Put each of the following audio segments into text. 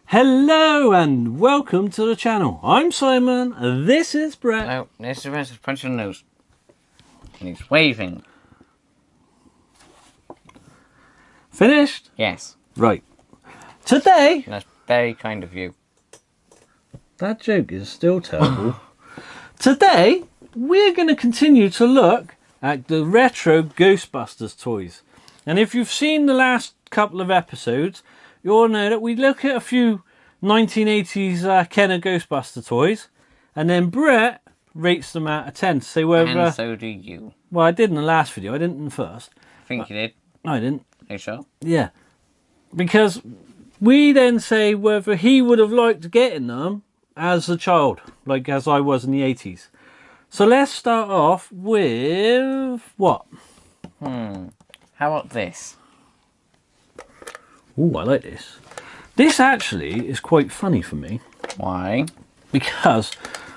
Hello and welcome to the channel. I'm Simon, this is Brett. Oh, there's the rest of punching the nose. And he's waving. Finished? Yes. Right. Today... That's very kind of you. That joke is still terrible. Today, we're going to continue to look at the retro Ghostbusters toys. And if you've seen the last couple of episodes, you'll know that we look at a few 1980s Kenner Ghostbuster toys. And then Brett rates them out of 10 to say whether... And so do you. Well, I did in the last video. I didn't in the first. I think you did. No, I didn't. Are you sure? Yeah. Because we then say whether he would have liked getting them as a child, like as I was in the 80s. So let's start off with what? How about this? Ooh, I like this. This actually is quite funny for me. Why? Because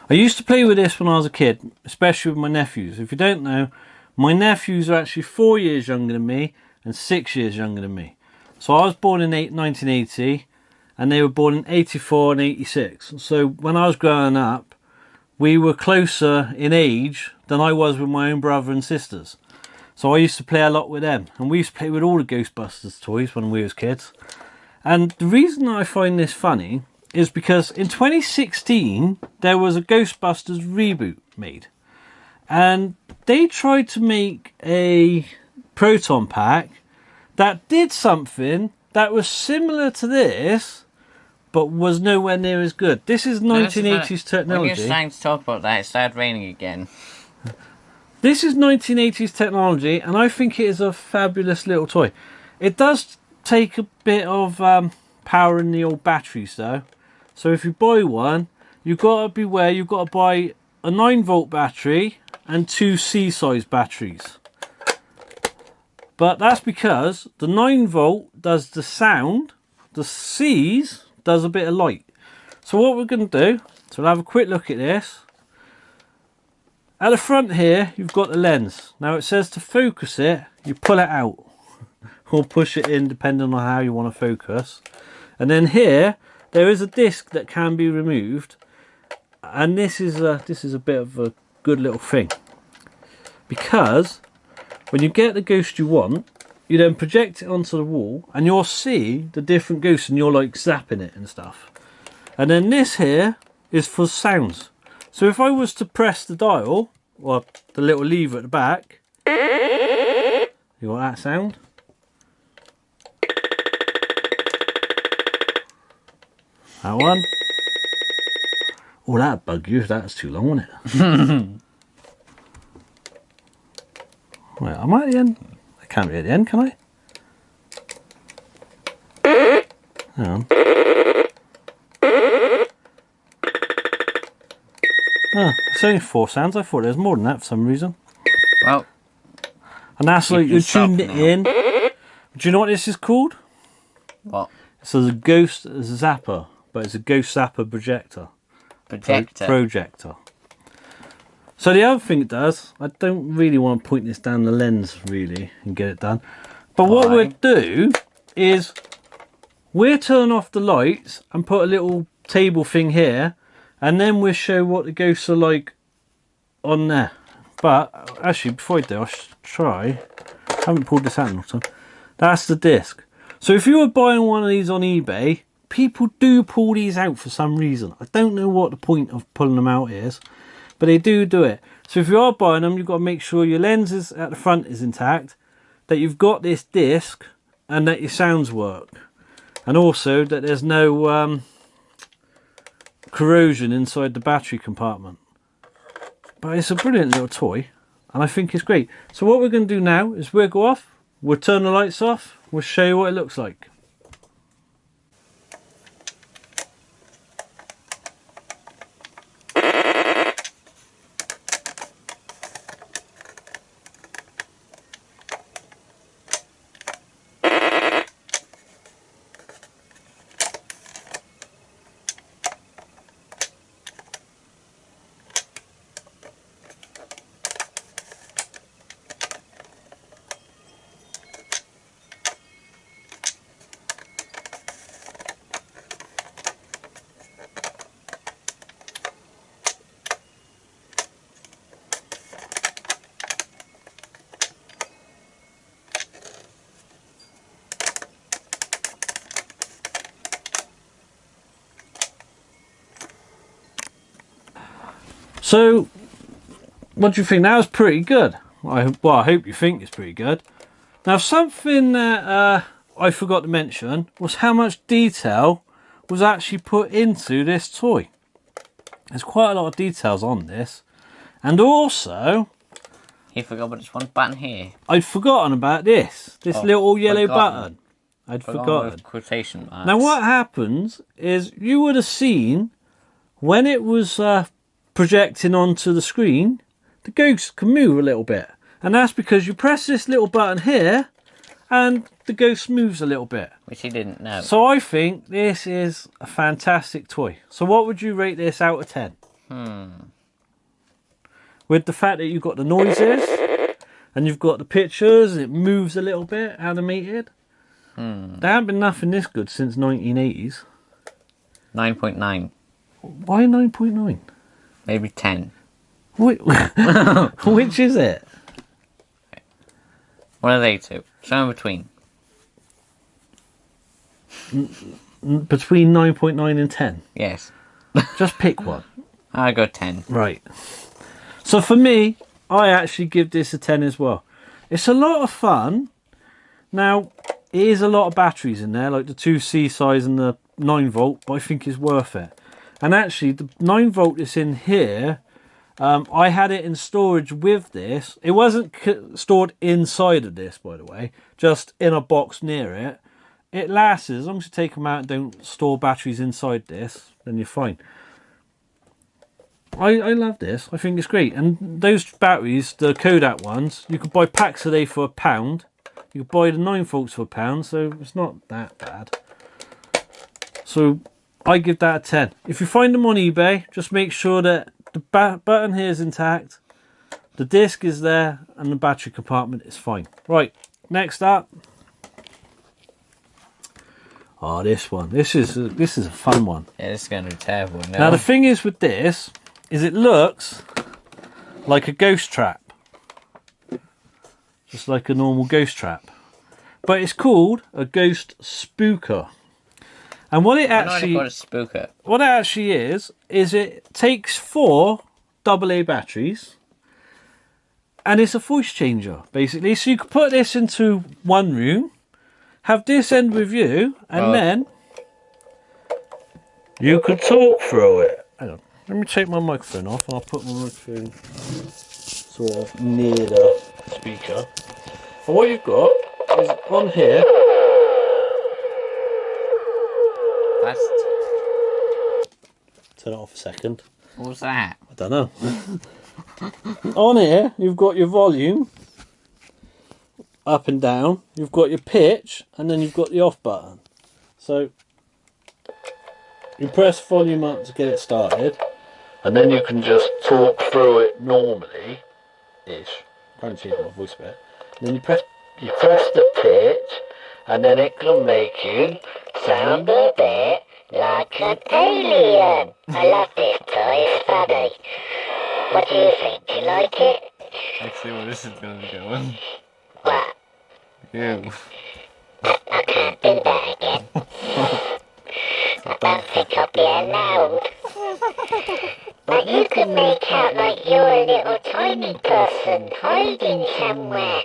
I used to play with this when I was a kid, especially with my nephews. If you don't know, my nephews are actually 4 years younger than me and 6 years younger than me. So I was born in 1980 and they were born in 84 and 86. So when I was growing up, we were closer in age than I was with my own brother and sisters. So I used to play a lot with them. And we used to play with all the Ghostbusters toys when we was kids. And the reason I find this funny is because in 2016, there was a Ghostbusters reboot made. And they tried to make a proton pack that did something that was similar to this, but was nowhere near as good. This is 1980s technology. When you're starting to talk about that, it started raining again. This is 1980s technology, and I think it is a fabulous little toy. It does take a bit of power in the old batteries, though. So if you buy one, you've got to beware. You've got to buy a 9-volt battery and 2 C-size batteries. But that's because the 9-volt does the sound, the C's does a bit of light. So what we're going to do, so we'll have a quick look at this. At the front here, you've got the lens. Now it says to focus it, you pull it out or push it in depending on how you want to focus. And then here, there is a disc that can be removed. And this is a bit of a good little thing. Because when you get the ghost you want, you then project it onto the wall and you'll see the different ghosts and you're like zapping it and stuff. And then this here is for sounds. So if I was to press the dial, or the little lever at the back, you got that sound? That one? Oh, that'd bug you if that's too long, wouldn't it? Right, am I at the end? I can't be at the end, can I? Hang on. Oh, it's only 4 sounds. I thought there was more than that for some reason. Well, and that's like you're tuned it in. Do you know what this is called? What? So the Ghost Zapper, but it's a Ghost Zapper projector. Projector. So the other thing it does, I don't really want to point this down the lens really and get it done. But what we'll do is we'll turn off the lights and put a little table thing here. And then we'll show what the ghosts are like on there. But actually, before I do, I'll try. I haven't pulled this out in a long time. That's the disc. So if you were buying one of these on eBay, people do pull these out for some reason. I don't know what the point of pulling them out is, but they do it. So if you are buying them, you've got to make sure your lenses at the front is intact, that you've got this disc, and that your sounds work. And also that there's no corrosion inside the battery compartment. But it's a brilliant little toy and I think it's great. So what we're going to do now is we'll go off, we'll turn the lights off, we'll show you what it looks like. So, what do you think? That was pretty good. I hope you think it's pretty good. Now, something that I forgot to mention was how much detail was actually put into this toy. There's quite a lot of details on this. And also, You forgot about this one button here. I'd forgotten about this little yellow button. I'd forgotten. With quotation marks. Now, what happens is you would have seen when it was projecting onto the screen, the ghost can move a little bit. And that's because you press this little button here and the ghost moves a little bit. Which he didn't know. So I think this is a fantastic toy. So what would you rate this out of 10? With the fact that you've got the noises and you've got the pictures and it moves a little bit, animated. There hasn't been nothing this good since 1980s. 9.9. Why 9.9? Maybe 10. Which is it? One of they two. Somewhere between. Between 9.9 and 10? Yes. Just pick one. I go 10. Right. So for me, I actually give this a 10 as well. It's a lot of fun. Now, it is a lot of batteries in there, like the 2C size and the 9 volt, but I think it's worth it. And actually, the 9 volt that's in here, I had it in storage with this. It wasn't stored inside of this, by the way, just in a box near it. It lasts, as long as you take them out and don't store batteries inside this, then you're fine. I love this. I think it's great. And those batteries, the Kodak ones, you could buy packs of they for £1. You could buy the 9 volts for £1, so it's not that bad. So I give that a 10. If you find them on eBay, just make sure that the button here is intact, the disc is there, and the battery compartment is fine. Right, next up. Oh, this one. This is a fun one. Yeah, this is going to be terrible. No? Now the thing is with this, is it looks like a ghost trap. Just like a normal ghost trap. But it's called a ghost spooker. And what it actually is it takes 4 AA batteries and it's a voice changer basically. So you could put this into one room, have this end with you, and then you could talk through it. Hang on, let me take my microphone off and I'll put my microphone sort of near the speaker. And what you've got is on here. Turn it off a second. What was that? I don't know. On here, you've got your volume up and down. You've got your pitch, and then you've got the off button. So you press volume up to get it started, and then you can just talk through it normally. Ish. Trying to change my voice a bit. And then you press the pitch, and then it can make you sound a bit like an alien. I love this toy, it's funny. What do you think? Do you like it? Let's see where this is going to go. What? You. I can't do that again. I don't think I'll be allowed. But you can make out like you're a little tiny person hiding somewhere.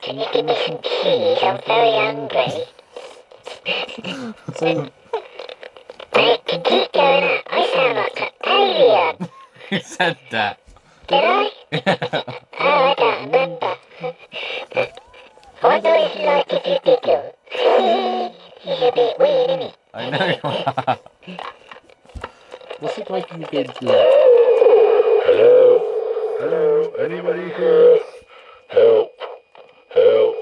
Can you give me some keys? I'm very hungry. So I can keep going up. I sound like an alien. Who said that? Did I? Oh, I don't remember. What noise you like if you giggle? He's a bit weird, isn't he? I know you are. what's it like if you get to left? Hello? Hello? Anybody here? Help! Help!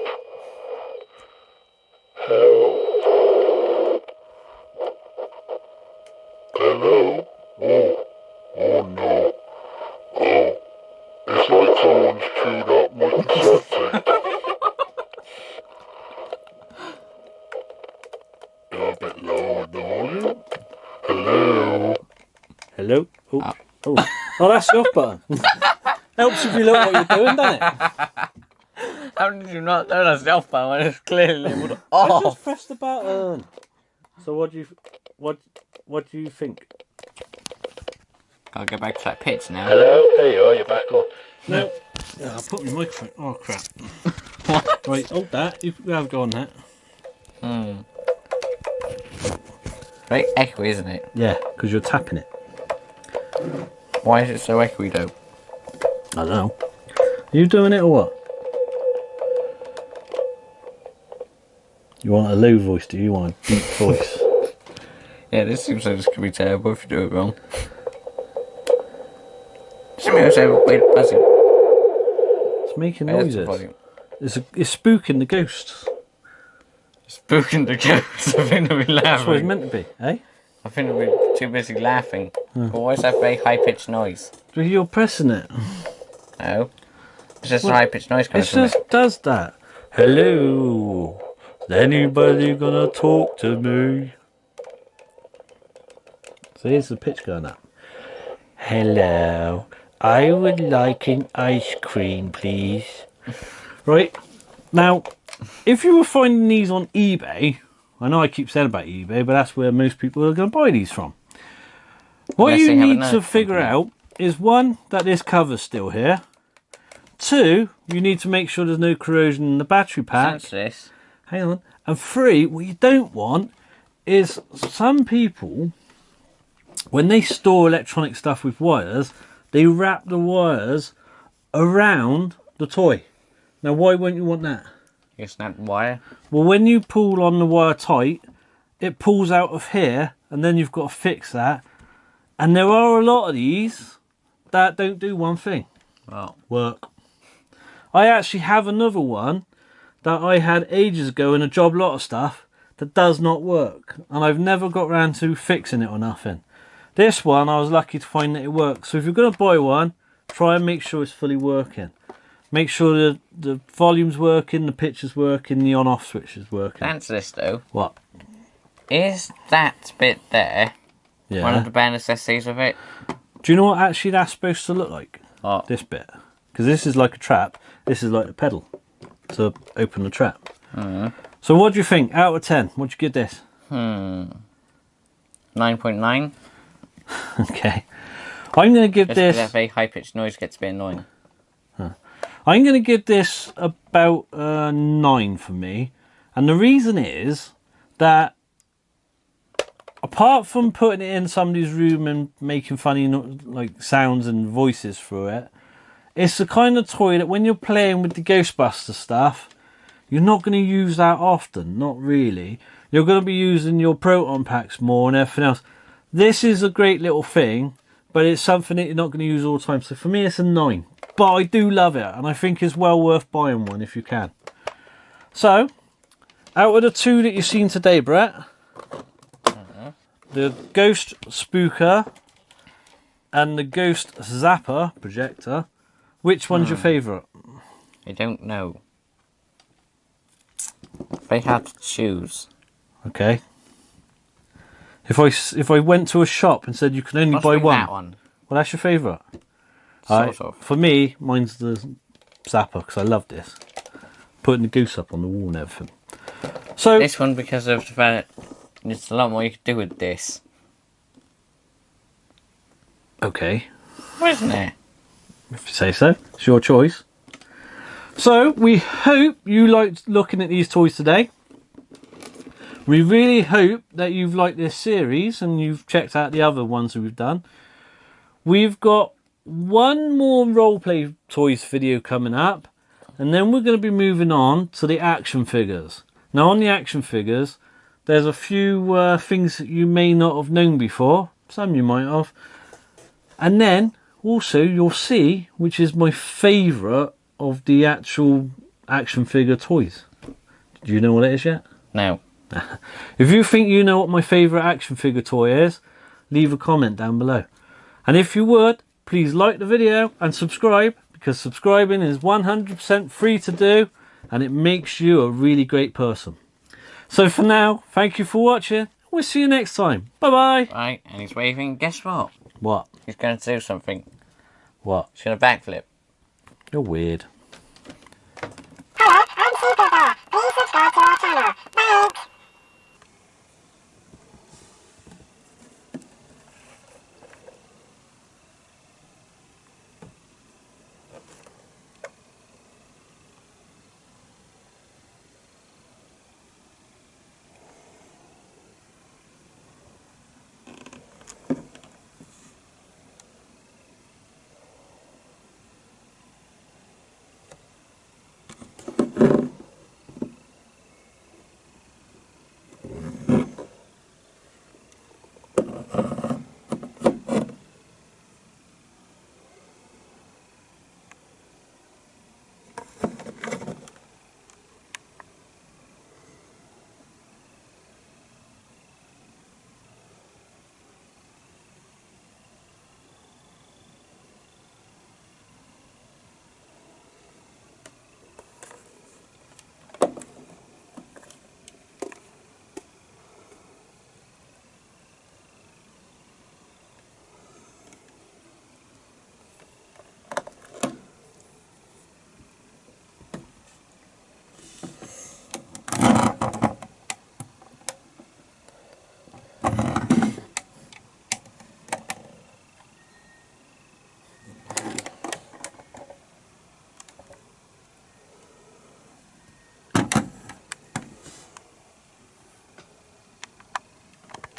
Help! Hello? Oh. Oh no. Oh. It's like someone's chewed up my cassette tape. A bit lower the volume. Hello? Hello? Oh. Oh, that's the off button. Helps if you look what you're doing, doesn't it? How did you not know that's the off button when it's clearly labelled I off? just pressed the button. So what do you think? Gotta go back to that pitch now. Hello? There you are, you're back on. No. Yeah, I'll put my microphone. Oh, crap. Right, hold that. You have go on that. Very echoey, isn't it? Yeah, because you're tapping it. Why is it so echoey though? I don't know. Are you doing it or what? You want a low voice, do you? Want a deep voice? Yeah, this seems like this could be terrible if you do it wrong. Something else have a weird buzzing. It's making Where's the noises. volume? It's spooking the ghosts. Spooking the ghost. I think they'll be That's what it's laughing. meant to be, eh? I think they'll be too busy laughing. But why is that very high pitched noise? Well, you're pressing it. No. It's just a high pitched noise coming It from it. just does that. Hello. Is anybody gonna talk to me? So here's the pitch going up. Hello. I would like an ice cream, please. Right. Now, if you were finding these on eBay, I know I keep saying about eBay, but that's where most people are going to buy these from. What Unless you they have a need to note figure company. out is, one, that this cover's still here. Two, you need to make sure there's no corrosion in the battery pack. What's this? Hang on. And three, what you don't want is some people, when they store electronic stuff with wires, they wrap the wires around the toy. Now, why wouldn't you want that? You snap the wire. Well, when you pull on the wire tight, it pulls out of here, and then you've got to fix that. And there are a lot of these that don't do one thing. Well, Work. I actually have another one that I had ages ago in a job lot of stuff that does not work. And I've never got around to fixing it or nothing. This one, I was lucky to find that it works. So if you're going to buy one, try and make sure it's fully working. Make sure the volume's working, the pitch is working, the on-off switch is working. answer this though. What? Is that bit there one Yeah. of the bare necessities of it? Do you know what actually that's supposed to look like? What? This bit. Because this is like a trap. This is like a pedal to open the trap. So what do you think? Out of 10, what'd you give this? 9.9? Okay. I'm going to give Just because that this... very high pitched noise gets a bit annoying. I'm going to give this about 9 for me. And the reason is that apart from putting it in somebody's room and making funny like sounds and voices through it, it's the kind of toy that when you're playing with the Ghostbusters stuff, you're not going to use that often. Not really. You're going to be using your proton packs more and everything else. This is a great little thing, but it's something that you're not going to use all the time. So for me, it's a 9. But I do love it, and I think it's well worth buying one if you can. So, out of the two that you've seen today, Brett, the Ghost Spooker and the Ghost Zapper projector, which one's your favourite? I don't know. Very hard to choose. Okay. If I went to a shop and said you can only buy Possibly one, that one. well, that's your favourite. Sort of. For me, mine's the Zapper because I love this. Putting the goose up on the wall and everything. So This one because of the fact that there's a lot more you could do with this. okay, Isn't it? if you say so, it's your choice. So we hope you liked looking at these toys today. We really hope that you've liked this series and you've checked out the other ones that we've done. We've got one more roleplay toys video coming up, and then we're going to be moving on to the action figures. Now on the action figures, there's a few things that you may not have known before. Some you might have. And then also you'll see, which is my favourite of the actual action figure toys. Do you know what it is yet? No. If you think you know what my favourite action figure toy is, leave a comment down below. And if you would, please like the video and subscribe, because subscribing is 100% free to do and it makes you a really great person. So for now, thank you for watching. We'll see you next time. Bye bye. Right, and he's waving. Guess what? What? He's going to do something. What? He's going to backflip. You're weird. Hello, I'm Spooker. Please subscribe to our channel. Thanks.